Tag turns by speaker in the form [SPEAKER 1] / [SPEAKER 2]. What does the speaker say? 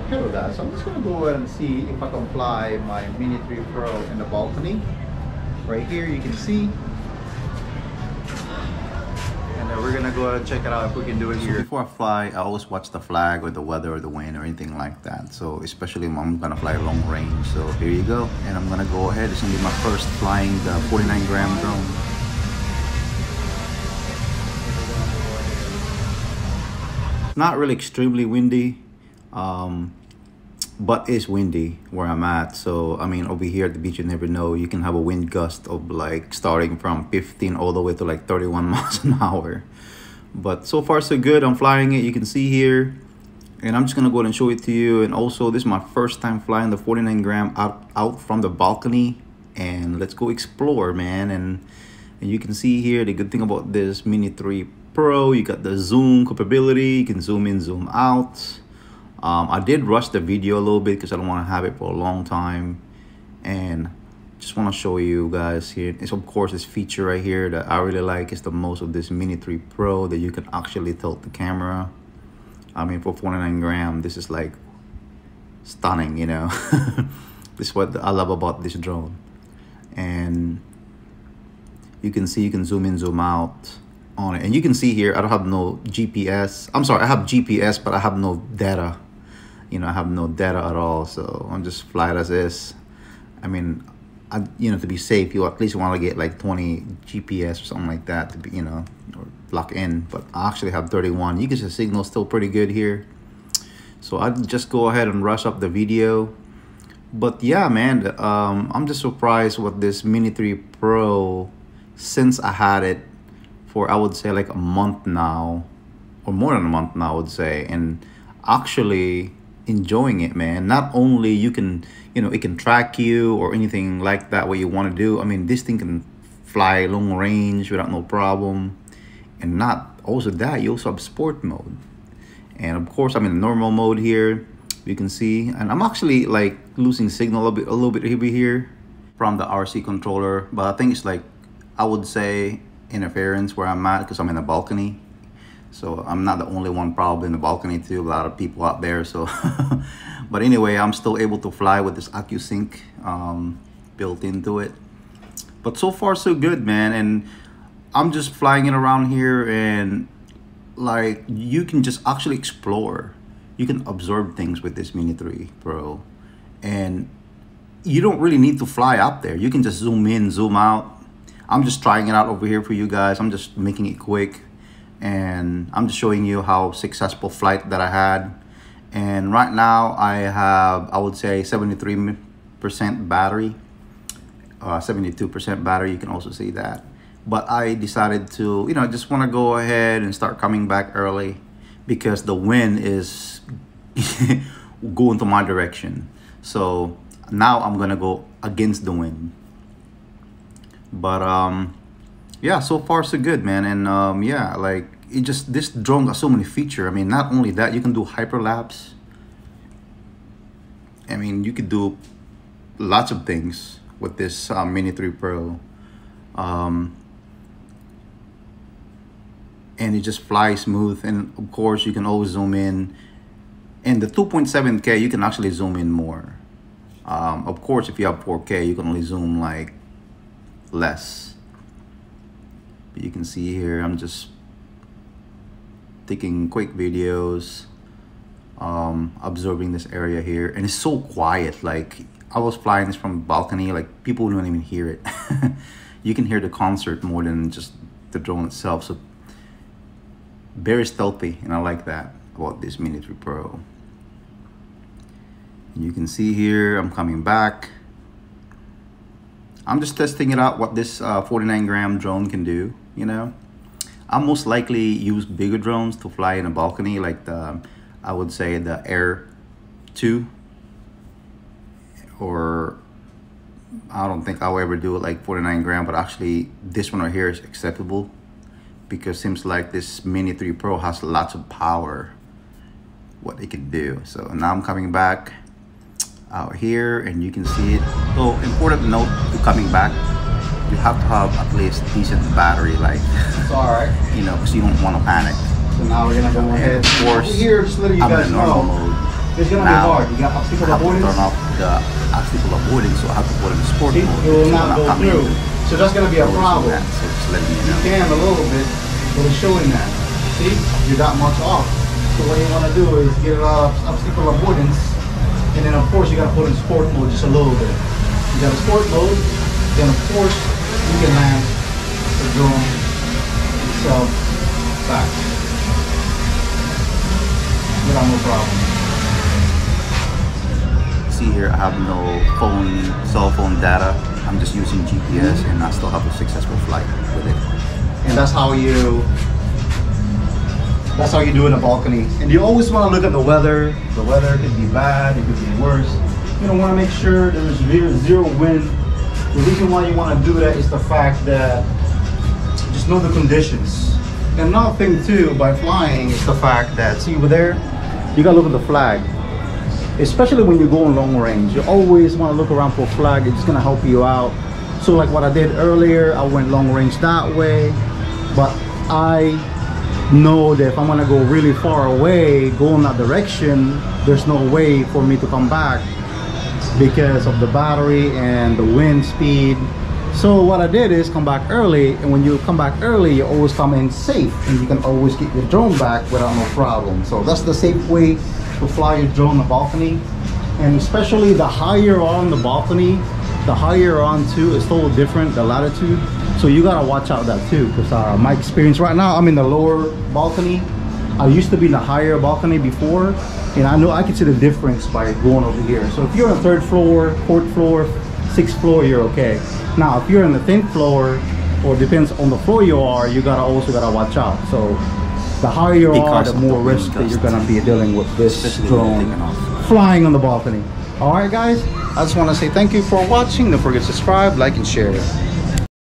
[SPEAKER 1] Hello guys, so I'm just gonna go ahead and see if I can fly my Mini 3 Pro in the balcony. Right here you can see. And then we're gonna go ahead and check it out if we can do it here. So before I fly, I always watch the flag or the weather or the wind or anything like that. So especially when I'm gonna fly long range. So here you go. And I'm gonna go ahead. It's gonna be my first flying the 49-gram drone. Not really extremely windy, but it's windy where I'm at. So I mean, over here at the beach, you never know, you can have a wind gust of like starting from 15 all the way to like 31 miles an hour. But so far so good. I'm flying it, you can see here, and I'm just gonna go ahead and show it to you. And also, this is my first time flying the 49-gram out from the balcony, and let's go explore, man. And you can see here the good thing about this Mini 3 Pro, you got the zoom capability. You can zoom in, zoom out. I did rush the video a little bit because I don't want to have it for a long time, and just want to show you guys here. It's of course this feature right here that I really like. Is the most of this Mini 3 Pro that you can actually tilt the camera. I mean, for 49-gram, this is like stunning, you know. This is what I love about this drone. And you can see, you can zoom in, zoom out on it, and you can see here I don't have no GPS. I'm sorry, I have GPS, but I have no data. You know, I have no data at all, so I'm just flat as is. I mean, you know, to be safe, you at least want to get like 20 GPS or something like that to be, you know, or lock in. But I actually have 31. You can see the signal still pretty good here, so I'd just go ahead and rush up the video. But yeah, man, I'm just surprised with this Mini 3 Pro since I had it for, I would say, like a month now, or more than a month now, I would say, and actually enjoying it, man. Not only you can, you know, it can track you or anything like that what you want to do. I mean, this thing can fly long range without no problem. And not also that, you also have sport mode, and of course I'm in normal mode here, you can see. And I'm actually like losing signal a little bit here from the RC controller, but I think it's like, I would say, interference where I'm at because I'm in a balcony. So I'm not the only one probably in the balcony too, a lot of people out there. So but anyway, I'm still able to fly with this AccuSync built into it. But so far so good, man. And I'm just flying it around here, and like you can just actually explore. You can observe things with this Mini 3 Pro, and you don't really need to fly up there. You can just zoom in, zoom out. I'm just trying it out over here for you guys. I'm just making it quick, and I'm just showing you how successful flight that I had. And right now I have, I would say, 73% battery, 72% battery. You can also see that. But I decided to, you know, just want to go ahead and start coming back early because the wind is going to my direction. So now I'm gonna go against the wind. But yeah, so far so good, man. And yeah, like it just, this drone got so many features. I mean, not only that, you can do hyperlapse. I mean, you could do lots of things with this Mini 3 Pro. And it just flies smooth. And of course, you can always zoom in. And the 2.7K, you can actually zoom in more. Of course, if you have 4K, you can only zoom like less. But you can see here, I'm just taking quick videos, observing this area here, and it's so quiet. Like I was flying this from a balcony, like people don't even hear it. You can hear the concert more than just the drone itself. So very stealthy, and I like that about this Mini 3 Pro. And you can see here, I'm coming back. I'm just testing it out, what this 49-gram drone can do, you know. I most likely use bigger drones to fly in a balcony, like the, I would say the Air 2. Or I don't think I'll ever do it like 49-gram, but actually this one right here is acceptable because it seems like this Mini 3 Pro has lots of power, what it can do. So now I'm coming back out here, and you can see it. So important note to coming back, you have to have at least decent battery life. It's alright. You know, because you don't want to panic. So now we're gonna go ahead. Of course, here, just letting you guys know, mode.
[SPEAKER 2] It's gonna be hard. You got obstacle
[SPEAKER 1] I have to
[SPEAKER 2] avoidance.
[SPEAKER 1] turn off the obstacle avoidance, so I have to put it in sport
[SPEAKER 2] See,
[SPEAKER 1] mode.
[SPEAKER 2] it will
[SPEAKER 1] So
[SPEAKER 2] not
[SPEAKER 1] when I
[SPEAKER 2] go
[SPEAKER 1] come in,
[SPEAKER 2] through. So that's gonna be a
[SPEAKER 1] it's
[SPEAKER 2] problem.
[SPEAKER 1] that, so just letting you know.
[SPEAKER 2] You can a little bit, but it's showing that. See, you're that much off. So what you wanna do is get it out of obstacle avoidance, and then of course you gotta put in sport mode just a little bit. You got a sport mode, then of course you can land the drone itself back without no problem.
[SPEAKER 1] See here, I have no cell phone data. I'm just using GPS, and I still have a successful flight with it.
[SPEAKER 2] And that's how you do in a balcony. And you always want to look at the weather. The weather could be bad, it could be worse. You don't want to make sure there's zero wind. The reason why you want to do that is the fact that just know the conditions. And another thing too, by flying, is the fact that, see over there, you gotta look at the flag. Especially when you go on long range, you always want to look around for a flag. It's gonna help you out. So like what I did earlier, I went long range that way, but I know that if I'm gonna go really far away, go in that direction, there's no way for me to come back because of the battery and the wind speed. So what I did is come back early, and when you come back early, you always come in safe, and you can always get your drone back without no problem. So that's the safe way to fly your drone on the balcony. And especially the higher you're on the balcony, the higher you're on too, it's totally different, the latitude. So you gotta watch out that too, because my experience right now, I'm in the lower balcony. I used to be in the higher balcony before, and I know I can see the difference by going over here. So if you're on the 3rd floor, 4th floor, 6th floor, you're okay. Now if you're on the 10th floor, or depends on the floor you are, you also gotta watch out. So the higher you are, the more risk that you're gonna be dealing with this drone flying on the balcony. All right guys, I just want to say thank you for watching. Don't forget to subscribe, like, and share.